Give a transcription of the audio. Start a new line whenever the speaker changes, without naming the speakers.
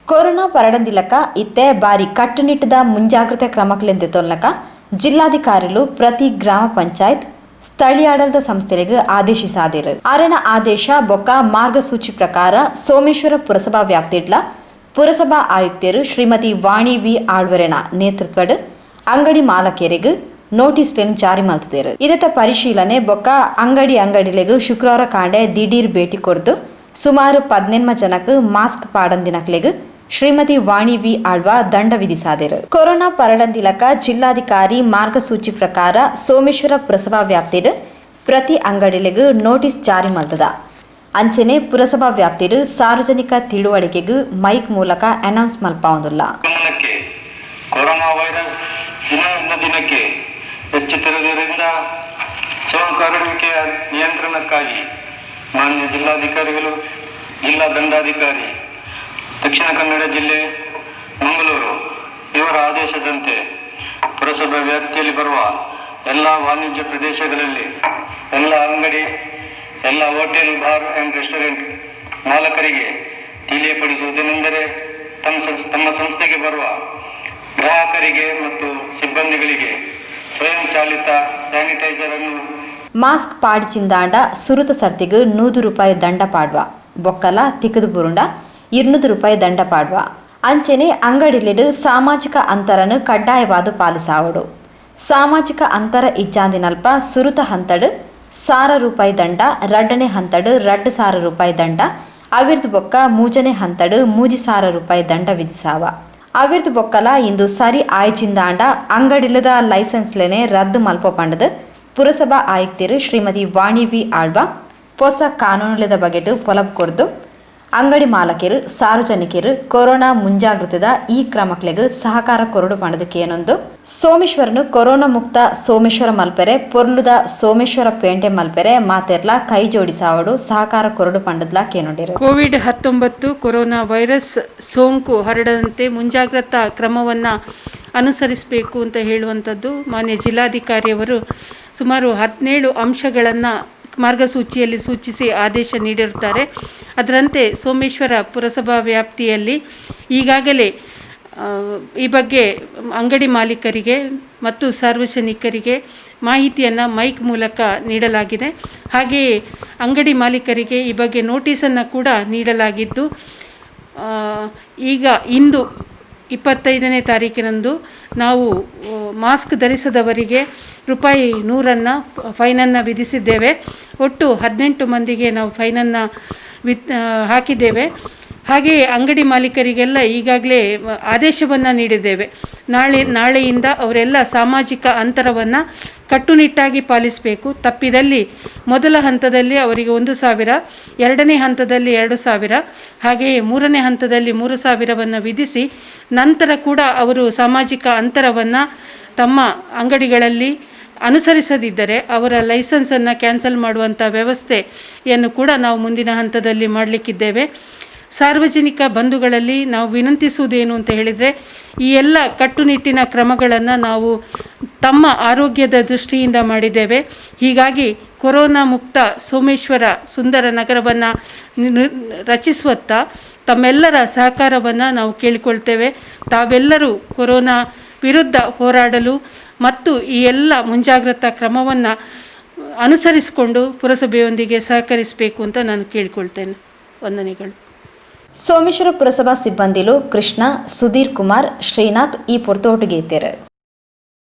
Corona ಪರಡಂದಿಲಕ ಇತ್ತೆ ಬಾರಿ ಕಟ್ಟುನಿಟ್ಟದ ಮುಂಜಾಗ್ರತೆ ಕ್ರಮಗಳೆಂದೆತ್ತೊಲ್ಲಕ ಜಿಲ್ಲಾಧಿಕಾರಿಗಳು ಪ್ರತಿ ಗ್ರಾಮ ಪಂಚಾಯತ್ ಸ್ಥಳೀಯಾಡಳಿತ ಸಂಸ್ಥೆಗಳಿಗೆ ಆದೇಶಿಸಾದಿರು ಆರೆನ ಆದೇಶ ಬೊಕ್ಕ ಮಾರ್ಗಸೂಚಿ ಪ್ರಕಾರ ಸೋಮೇಶ್ವರ ಪುರಸಭಾ ವ್ಯಾಪ್ತಿಡ್ಲ ಪುರಸಭಾ ಆಯುಕ್ತರು ಶ್ರೀಮತಿ ವಾಣಿ ವಿ ಆಳ್ವರೆನ ನೇತೃತ್ವಡ್ ಅಂಗಡಿ ಮಾಲಕರಿಗೆ ನೋಟಿಸ್ ಜಾರಿ ಮಾಡ್ತಿದ್ದಾರೆ. ಇದರ ಪರಿಶೀಲನೆ ಬೊಕ್ಕ ಅಂಗಡಿಲೆಗೂ ಶುಕ್ರವಾರ ಕಾಂಡೆ ದಿಢೀರ್ ಭೇಟಿ ಕೊಡ್ದು ಸುಮಾರು 18 ಜನಕ್ಕೆ ಮಾಸ್ಕ್ ಪಾಡಂದಿನಕ್ಲೆಗ್ ಶ್ರೀಮತಿ ವಾಣಿ ವಿ ಆಳ್ವ ದಂಡ ವಿಧಿಸಾದರು. ಕೊರೋನಾ ಪರಡಂದಿಲಕ ಜಿಲ್ಲಾಧಿಕಾರಿ ಮಾರ್ಗಸೂಚಿ ಪ್ರಕಾರ ಸೋಮೇಶ್ವರ ಪುರಸಭಾ ವ್ಯಾಪ್ತಿಡ್ ಪ್ರತಿ ಅಂಗಡಿಲೆಗೂ ನೋಟಿಸ್ ಜಾರಿ ಮಾಡ್ತದ. ಅಂಚನೆ ಪುರಸಭಾ ವ್ಯಾಪ್ತಿಡ್ ಸಾರ್ವಜನಿಕ ತಿಳುವಳಿಕೆಗೂ ಮೈಕ್ ಮೂಲಕ ಅನೌನ್ಸ್ ಮಲ್ಪಾವುದಿಲ್ಲ.
ಕೊರೋನಾ ವೈರಸ್ ದಿನದಿಂದ ದಿನಕ್ಕೆ ಹೆಚ್ಚುತ್ತಿರುವುದರಿಂದ ಸೋಂಕು ಹರಡುವಿಕೆಯ ನಿಯಂತ್ರಣಕ್ಕಾಗಿ ಮಾನ್ಯ ಜಿಲ್ಲಾಧಿಕಾರಿಗಳು, ಜಿಲ್ಲಾ ದಂಡಾಧಿಕಾರಿ, ದಕ್ಷಿಣ ಕನ್ನಡ ಜಿಲ್ಲೆ ಮಂಗಳೂರು ಇವರ ಆದೇಶದಂತೆ ಪುರಸಭೆ ವ್ಯಾಪ್ತಿಯಲ್ಲಿ ಬರುವ ಎಲ್ಲ ವಾಣಿಜ್ಯ ಪ್ರದೇಶಗಳಲ್ಲಿ ಎಲ್ಲ ಅಂಗಡಿ, ಎಲ್ಲ ಹೋಟೆಲ್, ಬಾರ್ ಆ್ಯಂಡ್ ರೆಸ್ಟೋರೆಂಟ್ ಮಾಲಕರಿಗೆ ತಿಳಿಯಪಡಿಸುವುದೇನೆಂದರೆ ತಮ್ಮ ಸಂಸ್ಥೆಗೆ ಬರುವ ಗ್ರಾಹಕರಿಗೆ ಮತ್ತು ಸಿಬ್ಬಂದಿಗಳಿಗೆ ಸ್ವಯಂ ಚಾಲಿತ ಸ್ಯಾನಿಟೈಸರ್ ಅನ್ನು
ಮಾಸ್ಕ್ ಪಾಡಿಚಿಂದಾಂಡ ಸುರುತ ಸರ್ತಿಗೆ ₹100 ದಂಡ ಪಾಡ್ವ ಬೊಕ್ಕಲ ತಿಕ್ಕದು ಬುರುಂಡ ₹200 ದಂಡ ಪಾಡ್ವ. ಅಂಚನೆ ಅಂಗಡಿಲಿಡು ಸಾಮಾಜಿಕ ಅಂತರನು ಕಡ್ಡಾಯವಾದ ಪಾಲಿಸಾವಡು. ಸಾಮಾಜಿಕ ಅಂತರ ಇಜ್ಜಾಂದಿನಲ್ಪ ಸುರುತ ಹಂತಡು ₹1,000 ದಂಡ, ರಡ್ಡನೆ ಹಂತಡು ₹2,000 ದಂಡ, ಅವಿರ್ದು ಬೊಕ್ಕ ಮೂಜನೆ ಹಂತಡು ₹3,000 ದಂಡ ವಿಧಿಸಾವ. ಅವಿರ್ದು ಬೊಕ್ಕಲ ಇಂದು ಸರಿ ಆಯ್ಚಿಂದಾಂಡ ಅಂಗಡಿಲದ ಲೈಸೆನ್ಸ್ಲೇನೆ ರದ್ದು ಮಲ್ಪ ಪಂಡದು ಪುರಸಭಾ ಆಯುಕ್ತರು ಶ್ರೀಮತಿ ವಾಣಿ ವಿ ಆಳ್ವ ಹೊಸ ಕಾನೂನುಲದ ಬಗೆಟು ಪೊಲಬ್ ಕೊಡ್ದು ಅಂಗಡಿ ಮಾಲಕರು, ಸಾರ್ವಜನಿಕರು ಕೊರೋನಾ ಮುಂಜಾಗ್ರತೆದ ಈ ಕ್ರಮಕ್ಲೆಗ್ ಸಹಕಾರ ಕೊರಡು ಪಂಡದಕ್ಕೇನೊಂದು ಸೋಮೇಶ್ವರನು ಕೊರೋನಾ ಮುಕ್ತ ಸೋಮೇಶ್ವರ ಮಲ್ಪೆರೆ ಪೊರ್ಲುದ ಸೋಮೇಶ್ವರ ಪೇಂಟೆ ಮಲ್ಪೆರೆ ಮಾತೆರ್ಲ ಕೈ ಜೋಡಿಸಾವಡು ಸಹಕಾರ ಕೊರಡು ಪಂಡದ್ಲ ಕೇನೊಂಡಿರು.
ಕೋವಿಡ್-19 ಕೊರೋನಾ ವೈರಸ್ ಸೋಂಕು ಹರಡದಂತೆ ಮುಂಜಾಗ್ರತಾ ಕ್ರಮವನ್ನು ಅನುಸರಿಸಬೇಕು ಅಂತ ಹೇಳುವಂಥದ್ದು ಮಾನ್ಯ ಜಿಲ್ಲಾಧಿಕಾರಿಯವರು ಸುಮಾರು 17 ಅಂಶಗಳನ್ನು ಮಾರ್ಗಸೂಚಿಯಲ್ಲಿ ಸೂಚಿಸಿ ಆದೇಶ ನೀಡಿರುತ್ತಾರೆ. ಅದರಂತೆ ಸೋಮೇಶ್ವರ ಪುರಸಭಾ ವ್ಯಾಪ್ತಿಯಲ್ಲಿ ಈಗಾಗಲೇ ಈ ಬಗ್ಗೆ ಅಂಗಡಿ ಮಾಲೀಕರಿಗೆ ಮತ್ತು ಸಾರ್ವಜನಿಕರಿಗೆ ಮಾಹಿತಿಯನ್ನು ಮೈಕ್ ಮೂಲಕ ನೀಡಲಾಗಿದೆ. ಹಾಗೆಯೇ ಅಂಗಡಿ ಮಾಲೀಕರಿಗೆ ಈ ಬಗ್ಗೆ ನೋಟಿಸನ್ನು ಕೂಡ ನೀಡಲಾಗಿದ್ದು ಇಂದು 25ನೇ ತಾರೀಕಿನಂದು ನಾವು ಮಾಸ್ಕ್ ಧರಿಸದವರಿಗೆ ₹100 ಫೈನನ್ನು ವಿಧಿಸಿದ್ದೇವೆ. ಒಟ್ಟು 18 ಮಂದಿಗೆ ನಾವು ಫೈನನ್ನು ಹಾಕಿದ್ದೇವೆ. ಹಾಗೆಯೇ ಅಂಗಡಿ ಮಾಲೀಕರಿಗೆಲ್ಲ ಈಗಾಗಲೇ ಆದೇಶವನ್ನು ನೀಡಿದ್ದೇವೆ. ನಾಳೆಯಿಂದ ಅವರೆಲ್ಲ ಸಾಮಾಜಿಕ ಅಂತರವನ್ನು ಕಟ್ಟುನಿಟ್ಟಾಗಿ ಪಾಲಿಸಬೇಕು. ತಪ್ಪಿದಲ್ಲಿ ಮೊದಲ ಹಂತದಲ್ಲಿ ಅವರಿಗೆ 1,000, ಎರಡನೇ ಹಂತದಲ್ಲಿ 2,000, ಹಾಗೆಯೇ ಮೂರನೇ ಹಂತದಲ್ಲಿ 3,000ವನ್ನು ವಿಧಿಸಿ ನಂತರ ಕೂಡ ಅವರು ಸಾಮಾಜಿಕ ಅಂತರವನ್ನು ತಮ್ಮ ಅಂಗಡಿಗಳಲ್ಲಿ ಅನುಸರಿಸದಿದ್ದರೆ ಅವರ ಲೈಸೆನ್ಸನ್ನು ಕ್ಯಾನ್ಸಲ್ ಮಾಡುವಂಥ ವ್ಯವಸ್ಥೆಯನ್ನು ಕೂಡ ನಾವು ಮುಂದಿನ ಹಂತದಲ್ಲಿ ಮಾಡಲಿಕ್ಕಿದ್ದೇವೆ. ಸಾರ್ವಜನಿಕ ಬಂಧುಗಳಲ್ಲಿ ನಾವು ವಿನಂತಿಸುವುದೇನು ಅಂತ ಹೇಳಿದರೆ, ಈ ಎಲ್ಲ ಕಟ್ಟುನಿಟ್ಟಿನ ಕ್ರಮಗಳನ್ನು ನಾವು ತಮ್ಮ ಆರೋಗ್ಯದ ದೃಷ್ಟಿಯಿಂದ ಮಾಡಿದ್ದೇವೆ. ಹೀಗಾಗಿ ಕೊರೋನಾ ಮುಕ್ತ ಸೋಮೇಶ್ವರ ಸುಂದರ ನಗರವನ್ನು ರಚಿಸುವತ್ತ ತಮ್ಮೆಲ್ಲರ ಸಹಕಾರವನ್ನು ನಾವು ಕೇಳಿಕೊಳ್ತೇವೆ. ತಾವೆಲ್ಲರೂ ಕೊರೋನಾ ವಿರುದ್ಧ ಹೋರಾಡಲು ಮತ್ತು ಈ ಎಲ್ಲ ಮುಂಜಾಗ್ರತಾ ಕ್ರಮವನ್ನು ಅನುಸರಿಸಿಕೊಂಡು ಪುರಸಭೆಯೊಂದಿಗೆ ಸಹಕರಿಸಬೇಕು ಅಂತ ನಾನು ಕೇಳಿಕೊಳ್ತೇನೆ. ವಂದನೆಗಳು.
ಸೋಮೇಶ್ವರ ಪುರಸಭಾ ಸಿಬ್ಬಂದಿಲು ಕೃಷ್ಣ, ಸುಧೀರ್ ಕುಮಾರ್, ಶ್ರೀನಾಥ್ ಈ ಪೊರ್ತೋಟುಗೆ ಇದ್ದಾರೆ.